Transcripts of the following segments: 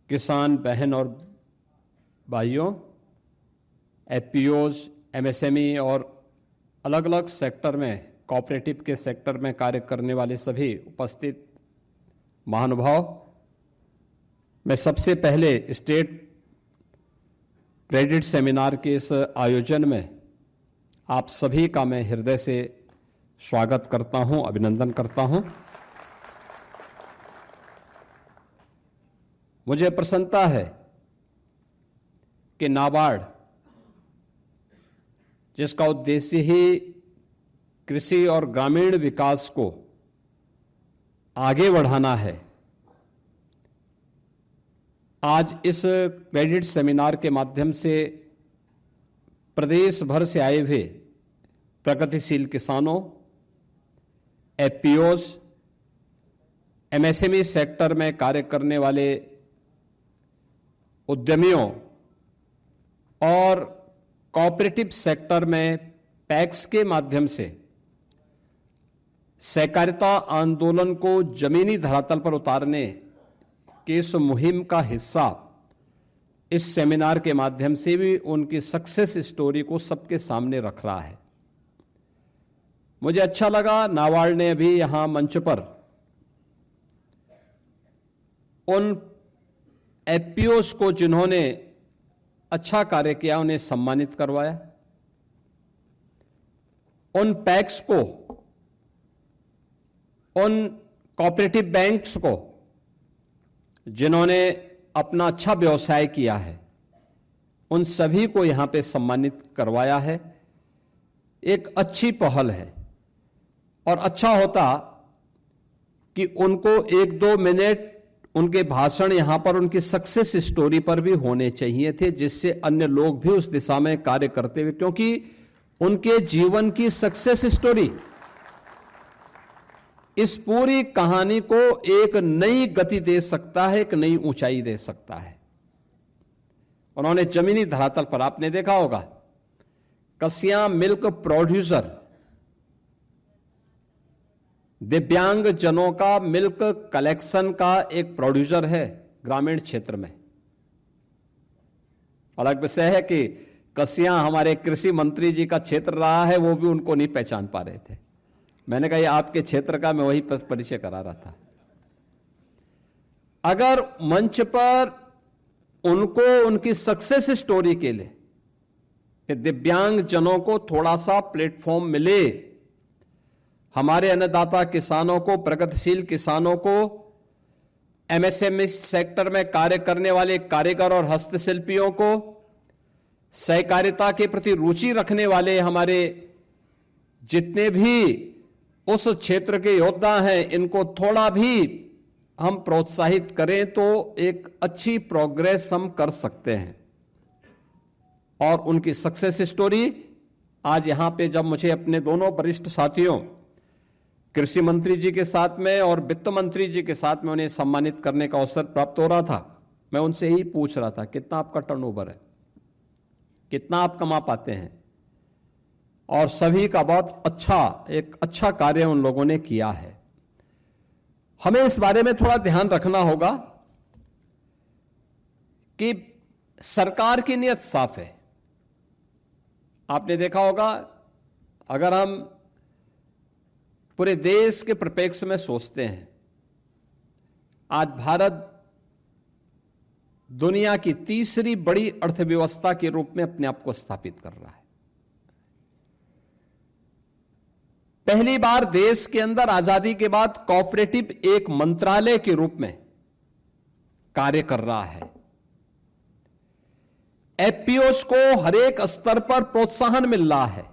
किसान बहन और भाइयों, एफपीओज, एमएसएमई और अलग अलग सेक्टर में, कोऑपरेटिव के सेक्टर में कार्य करने वाले सभी उपस्थित महानुभाव, मैं सबसे पहले स्टेट क्रेडिट सेमिनार के इस आयोजन में आप सभी का मैं हृदय से स्वागत करता हूं, अभिनंदन करता हूं। मुझे प्रसन्नता है कि नाबार्ड, जिसका उद्देश्य ही कृषि और ग्रामीण विकास को आगे बढ़ाना है, आज इस क्रेडिट सेमिनार के माध्यम से प्रदेश भर से आए हुए प्रगतिशील किसानों, एफपीओज, एमएसएमई सेक्टर में कार्य करने वाले उद्यमियों और कोऑपरेटिव सेक्टर में पैक्स के माध्यम से सहकारिता आंदोलन को जमीनी धरातल पर उतारने की इस मुहिम का हिस्सा इस सेमिनार के माध्यम से भी उनकी सक्सेस स्टोरी को सबके सामने रख रहा है। मुझे अच्छा लगा, नाबार्ड ने अभी यहां मंच पर उन एफपीओज को जिन्होंने अच्छा कार्य किया उन्हें सम्मानित करवाया, उन पैक्स को, उन कोऑपरेटिव बैंक्स को जिन्होंने अपना अच्छा व्यवसाय किया है, उन सभी को यहां पे सम्मानित करवाया है। एक अच्छी पहल है और अच्छा होता कि उनको 1-2 मिनट उनके भाषण यहां पर उनकी सक्सेस स्टोरी पर भी होने चाहिए थे, जिससे अन्य लोग भी उस दिशा में कार्य करते हुए, क्योंकि उनके जीवन की सक्सेस स्टोरी इस पूरी कहानी को एक नई गति दे सकता है, एक नई ऊंचाई दे सकता है। उन्होंने जमीनी धरातल पर, आपने देखा होगा, कसिया मिल्क प्रोड्यूसर, दिव्यांग जनों का मिल्क कलेक्शन का एक प्रोड्यूसर है ग्रामीण क्षेत्र में। अलग विषय है कि कसिया हमारे कृषि मंत्री जी का क्षेत्र रहा है, वो भी उनको नहीं पहचान पा रहे थे। मैंने कहा ये आपके क्षेत्र का, मैं वही परिचय करा रहा था। अगर मंच पर उनको उनकी सक्सेस स्टोरी के लिए दिव्यांग जनों को थोड़ा सा प्लेटफॉर्म मिले, हमारे अन्नदाता किसानों को, प्रगतिशील किसानों को, एमएसएमई सेक्टर में कार्य करने वाले कारीगर और हस्तशिल्पियों को, सहकारिता के प्रति रुचि रखने वाले हमारे जितने भी उस क्षेत्र के योद्धा हैं, इनको थोड़ा भी हम प्रोत्साहित करें तो एक अच्छी प्रोग्रेस हम कर सकते हैं। और उनकी सक्सेस स्टोरी आज यहां पे जब मुझे अपने दोनों वरिष्ठ साथियों, कृषि मंत्री जी के साथ में और वित्त मंत्री जी के साथ में उन्हें सम्मानित करने का अवसर प्राप्त हो रहा था, मैं उनसे ही पूछ रहा था कितना आपका टर्नओवर है, कितना आप कमा पाते हैं, और सभी का बहुत एक अच्छा कार्य उन लोगों ने किया है। हमें इस बारे में थोड़ा ध्यान रखना होगा कि सरकार की नीयत साफ है। आपने देखा होगा, अगर हम पूरे देश के परिप्रेक्ष्य में सोचते हैं, आज भारत दुनिया की तीसरी बड़ी अर्थव्यवस्था के रूप में अपने आप को स्थापित कर रहा है। पहली बार देश के अंदर आजादी के बाद कोऑपरेटिव एक मंत्रालय के रूप में कार्य कर रहा है। एफपीओज को हर एक स्तर पर प्रोत्साहन मिल रहा है।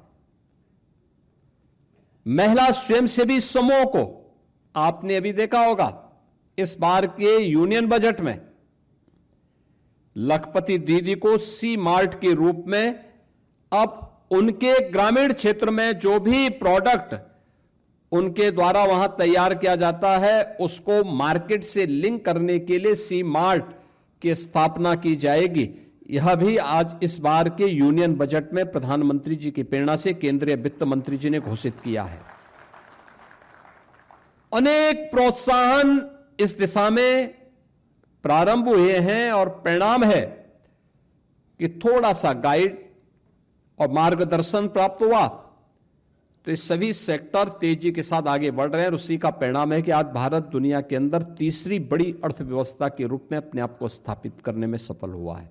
महिला स्वयंसेवी समूह को आपने अभी देखा होगा, इस बार के यूनियन बजट में लखपति दीदी को सी मार्ट के रूप में अब उनके ग्रामीण क्षेत्र में जो भी प्रोडक्ट उनके द्वारा वहां तैयार किया जाता है, उसको मार्केट से लिंक करने के लिए सी मार्ट की स्थापना की जाएगी। यह भी आज इस बार के यूनियन बजट में प्रधानमंत्री जी की प्रेरणा से केंद्रीय वित्त मंत्री जी ने घोषित किया है। अनेक प्रोत्साहन इस दिशा में प्रारंभ हुए हैं और परिणाम है कि थोड़ा सा गाइड और मार्गदर्शन प्राप्त हुआ तो ये सभी सेक्टर तेजी के साथ आगे बढ़ रहे हैं। और उसी का परिणाम है कि आज भारत दुनिया के अंदर तीसरी बड़ी अर्थव्यवस्था के रूप में अपने आप को स्थापित करने में सफल हुआ है।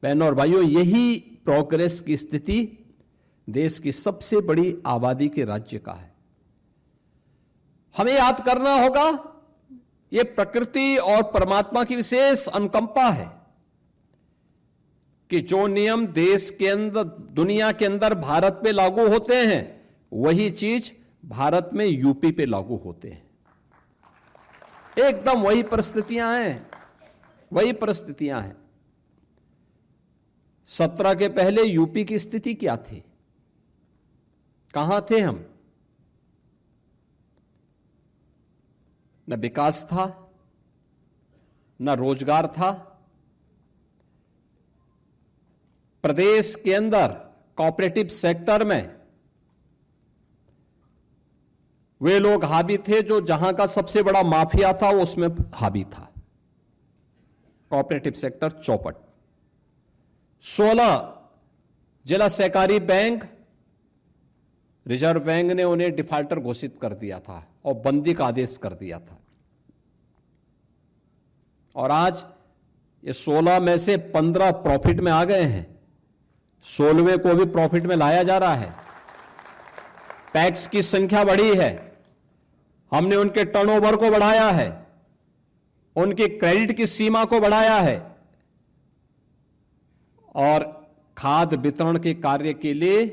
बहनों और भाइयों, यही प्रोग्रेस की स्थिति देश की सबसे बड़ी आबादी के राज्य का है। हमें याद करना होगा, यह प्रकृति और परमात्मा की विशेष अनुकंपा है कि जो नियम देश के अंदर, दुनिया के अंदर भारत पे लागू होते हैं, वही चीज भारत में यूपी पे लागू होते हैं। एकदम वही परिस्थितियां हैं, वही परिस्थितियां हैं। 17 के पहले यूपी की स्थिति क्या थी? कहां थे हम? न विकास था, न रोजगार था। प्रदेश के अंदर कोऑपरेटिव सेक्टर में वे लोग हावी थे जो जहां का सबसे बड़ा माफिया था वो उसमें हावी था। कोऑपरेटिव सेक्टर चौपट। 16 जिला सहकारी बैंक, रिजर्व बैंक ने उन्हें डिफाल्टर घोषित कर दिया था और बंदी का आदेश कर दिया था। और आज ये 16 में से 15 प्रॉफिट में आ गए हैं, 16वें को भी प्रॉफिट में लाया जा रहा है। टैक्स की संख्या बढ़ी है, हमने उनके टर्नओवर को बढ़ाया है, उनके क्रेडिट की सीमा को बढ़ाया है और खाद्य वितरण के कार्य के लिए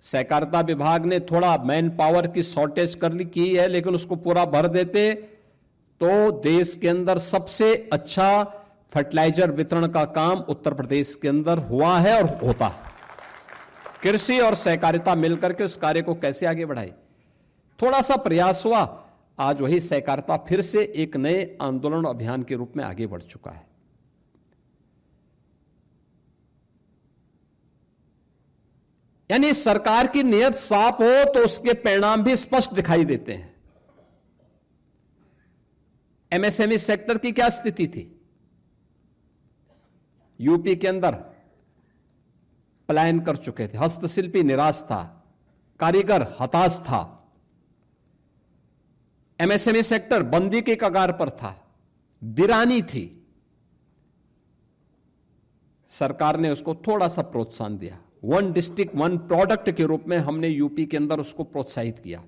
सहकारिता विभाग ने थोड़ा मैन पावर की शॉर्टेज की है, लेकिन उसको पूरा भर देते तो देश के अंदर सबसे अच्छा फर्टिलाइजर वितरण का काम उत्तर प्रदेश के अंदर हुआ है और होता है। कृषि और सहकारिता मिलकर के उस कार्य को कैसे आगे बढ़ाए, थोड़ा सा प्रयास हुआ। आज वही सहकारिता फिर से एक नए आंदोलन अभियान के रूप में आगे बढ़ चुका है। यानी सरकार की नीयत साफ हो तो उसके परिणाम भी स्पष्ट दिखाई देते हैं। एमएसएमई सेक्टर की क्या स्थिति थी? यूपी के अंदर पलायन कर चुके थे, हस्तशिल्पी निराश था, कारीगर हताश था, एमएसएमई सेक्टर बंदी के कगार पर था, वीरानी थी। सरकार ने उसको थोड़ा सा प्रोत्साहन दिया। 1 डिस्ट्रिक्ट 1 प्रोडक्ट के रूप में हमने यूपी के अंदर उसको प्रोत्साहित किया।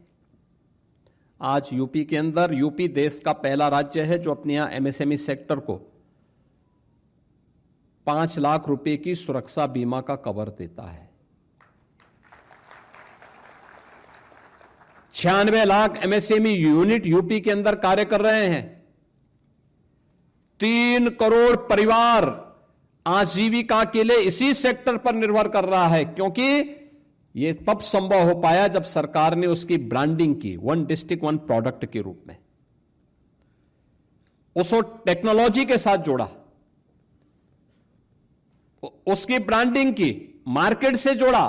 आज यूपी के अंदर, यूपी देश का पहला राज्य है जो अपने यहां एमएसएमई सेक्टर को 5 लाख रुपए की सुरक्षा बीमा का कवर देता है। 96 लाख एमएसएमई यूनिट यूपी के अंदर कार्य कर रहे हैं। 3 करोड़ परिवार आजीविका के लिए इसी सेक्टर पर निर्भर कर रहा है, क्योंकि यह तब संभव हो पाया जब सरकार ने उसकी ब्रांडिंग की 1 डिस्ट्रिक्ट 1 प्रोडक्ट के रूप में, उसको टेक्नोलॉजी के साथ जोड़ा, उसकी ब्रांडिंग की, मार्केट से जोड़ा,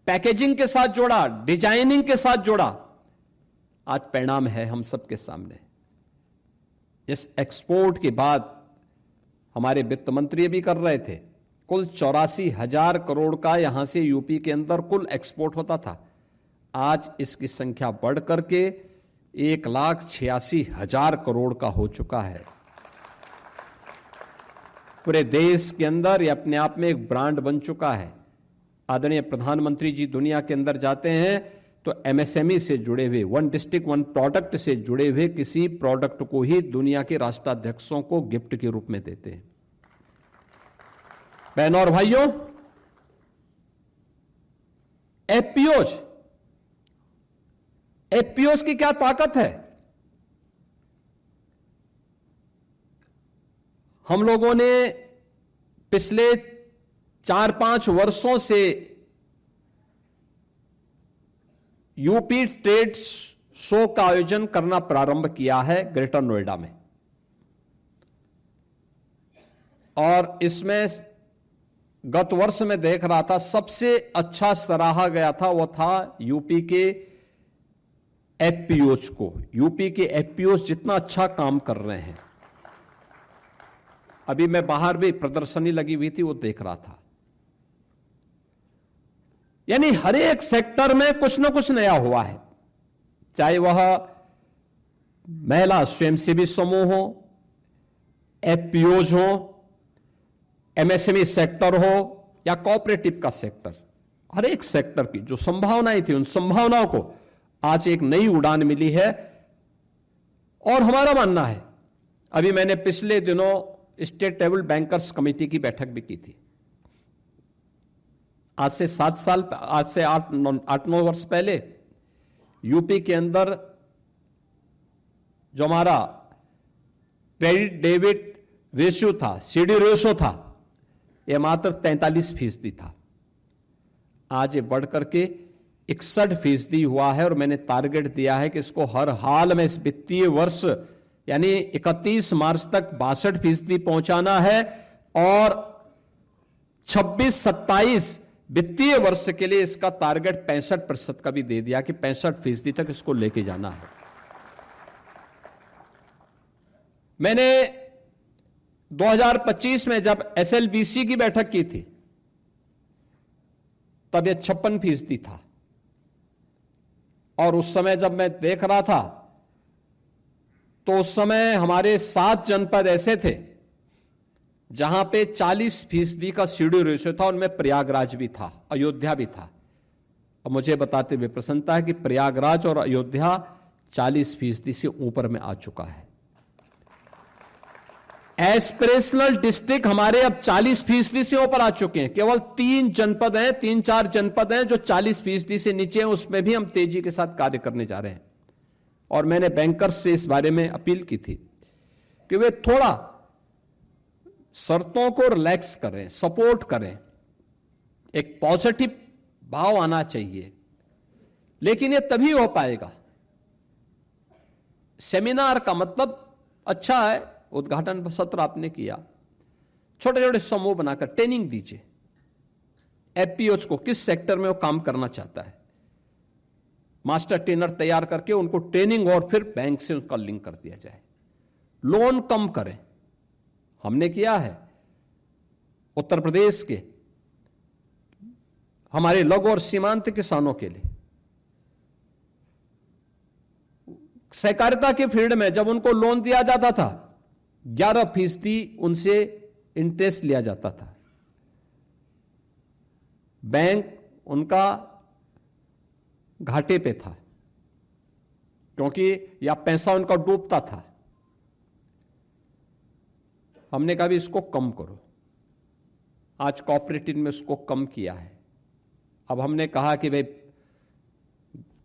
पैकेजिंग के साथ जोड़ा, डिजाइनिंग के साथ जोड़ा। आज परिणाम है हम सबके सामने। इस एक्सपोर्ट के बाद हमारे वित्त मंत्री भी कर रहे थे, कुल 84,000 करोड़ का यहां से यूपी के अंदर कुल एक्सपोर्ट होता था। आज इसकी संख्या बढ़ करके 1,86,000 करोड़ का हो चुका है। पूरे देश के अंदर यह अपने आप में एक ब्रांड बन चुका है। आदरणीय प्रधानमंत्री जी दुनिया के अंदर जाते हैं तो एमएसएमई से जुड़े हुए 1 डिस्ट्रिक्ट 1 प्रोडक्ट से जुड़े हुए किसी प्रोडक्ट को ही दुनिया के राष्ट्राध्यक्षों को गिफ्ट के रूप में देते हैं। बहनों और भाइयों, एफपीओज की क्या ताकत है? हम लोगों ने पिछले 4-5 वर्षों से यूपी ट्रेड शो का आयोजन करना प्रारंभ किया है ग्रेटर नोएडा में, और इसमें गत वर्ष में देख रहा था सबसे अच्छा सराहा गया था वो था यूपी के एफपीओज को। यूपी के एफपीओज जितना अच्छा काम कर रहे हैं, अभी मैं बाहर भी प्रदर्शनी लगी हुई थी, वो देख रहा था। यानी हर एक सेक्टर में कुछ ना कुछ नया हुआ है, चाहे वह महिला स्वयंसेवी समूह हो, एफपीओज हो, एमएसएमई सेक्टर हो या कोऑपरेटिव का सेक्टर। हर एक सेक्टर की जो संभावनाएं थी, उन संभावनाओं को आज एक नई उड़ान मिली है। और हमारा मानना है, अभी मैंने पिछले दिनों स्टेट टेबल बैंकर्स कमेटी की बैठक भी की थी। आज से 8-9 वर्ष पहले यूपी के अंदर जो हमारा क्रेडिट डेबिट रेशियो था, सीडी रेशियो था, यह मात्र 43% था। आज ये बढ़ करके 61% हुआ है और मैंने टारगेट दिया है कि इसको हर हाल में इस वित्तीय वर्ष यानी 31 मार्च तक 62% पहुंचाना है और 26-27 वित्तीय वर्ष के लिए इसका टारगेट 65% का भी दे दिया कि 65% तक इसको लेके जाना है। मैंने 2025 में जब एसएलबीसी की बैठक की थी तब यह 56% था और उस समय जब मैं देख रहा था तो उस समय हमारे 7 जनपद ऐसे थे जहां पे 40% का सीडी रेशियो था। उनमें प्रयागराज भी था, अयोध्या भी था। अब मुझे बताते हुए प्रसन्नता है कि प्रयागराज और अयोध्या 40% से ऊपर में आ चुका है। एस्पिरेशनल डिस्ट्रिक्ट हमारे अब 40% से ऊपर आ चुके हैं। केवल 3-4 जनपद हैं जो 40% से नीचे हैं, उसमें भी हम तेजी के साथ कार्य करने जा रहे हैं। और मैंने बैंकर्स से इस बारे में अपील की थी कि वे थोड़ा शर्तों को रिलैक्स करें, सपोर्ट करें, एक पॉजिटिव भाव आना चाहिए। लेकिन यह तभी हो पाएगा, सेमिनार का मतलब अच्छा है, उद्घाटन सत्र आपने किया, छोटे छोटे समूह बनाकर ट्रेनिंग दीजिए एफपीओज को, किस सेक्टर में वो काम करना चाहता है, मास्टर ट्रेनर तैयार करके उनको ट्रेनिंग और फिर बैंक से उसका लिंक कर दिया जाए। लोन कम करें, हमने किया है उत्तर प्रदेश के हमारे लघु और सीमांत किसानों के लिए। सहकारिता के फील्ड में जब उनको लोन दिया जाता था 11% उनसे इंटरेस्ट लिया जाता था। बैंक उनका घाटे पे था क्योंकि या पैसा उनका डूबता था। हमने कहा भी इसको कम करो, आज कोऑपरेटिव में उसको कम किया है। अब हमने कहा कि भाई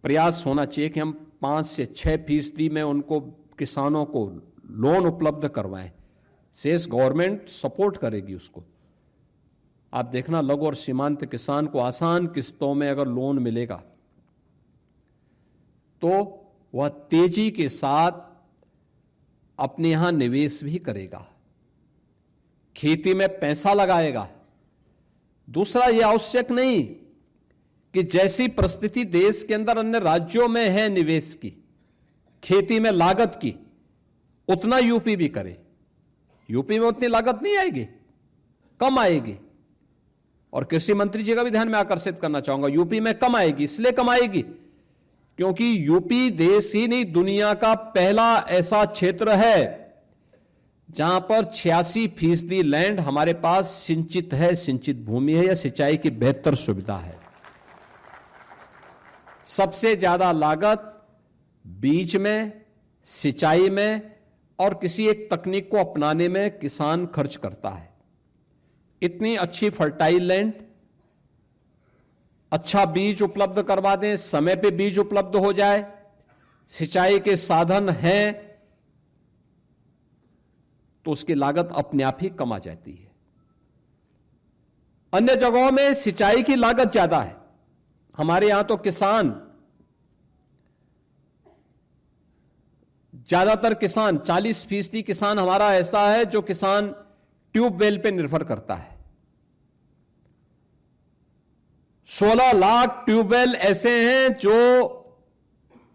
प्रयास होना चाहिए कि हम 5 से 6% में उनको किसानों को लोन उपलब्ध करवाएं। शेष गवर्नमेंट सपोर्ट करेगी उसको। आप देखना लघु और सीमांत किसान को आसान किस्तों में अगर लोन मिलेगा तो वह तेजी के साथ अपने यहां निवेश भी करेगा, खेती में पैसा लगाएगा। दूसरा, यह आवश्यक नहीं कि जैसी परिस्थिति देश के अंदर अन्य राज्यों में है निवेश की, खेती में लागत की, उतना यूपी भी करे। यूपी में उतनी लागत नहीं आएगी, कम आएगी। और कृषि मंत्री जी का भी ध्यान में आकर्षित करना चाहूंगा, यूपी में कम आएगी। इसलिए कम आएगी क्योंकि यूपी देश ही नहीं दुनिया का पहला ऐसा क्षेत्र है जहां पर 86% लैंड हमारे पास सिंचित है, सिंचित भूमि है या सिंचाई की बेहतर सुविधा है। सबसे ज्यादा लागत बीज में, सिंचाई में और किसी एक तकनीक को अपनाने में किसान खर्च करता है। इतनी अच्छी फर्टाइल लैंड, अच्छा बीज उपलब्ध करवा दें, समय पे बीज उपलब्ध हो जाए, सिंचाई के साधन हैं, तो उसकी लागत अपने आप ही कम आ जाती है। अन्य जगहों में सिंचाई की लागत ज्यादा है, हमारे यहां तो किसान, ज्यादातर किसान 40% किसान हमारा ऐसा है जो किसान ट्यूबवेल पे निर्भर करता है। 16 लाख ट्यूबवेल ऐसे हैं जो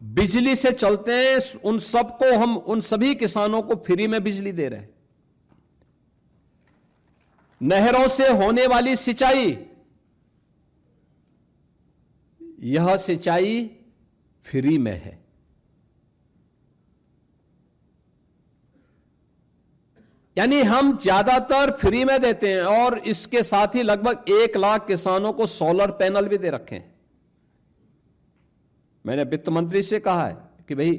बिजली से चलते हैं। उन सबको हम, उन सभी किसानों को फ्री में बिजली दे रहे हैं। नहरों से होने वाली सिंचाई, यह सिंचाई फ्री में है। यानी हम ज्यादातर फ्री में देते हैं और इसके साथ ही लगभग 1 लाख किसानों को सोलर पैनल भी दे रखे हैं। मैंने वित्त मंत्री से कहा है कि भाई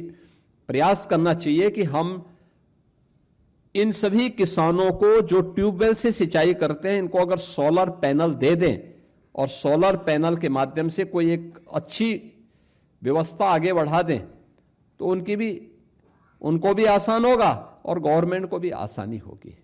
प्रयास करना चाहिए कि हम इन सभी किसानों को जो ट्यूबवेल से सिंचाई करते हैं, इनको अगर सोलर पैनल दे दें और सोलर पैनल के माध्यम से कोई एक अच्छी व्यवस्था आगे बढ़ा दें तो उनको भी आसान होगा और गवर्नमेंट को भी आसानी होगी।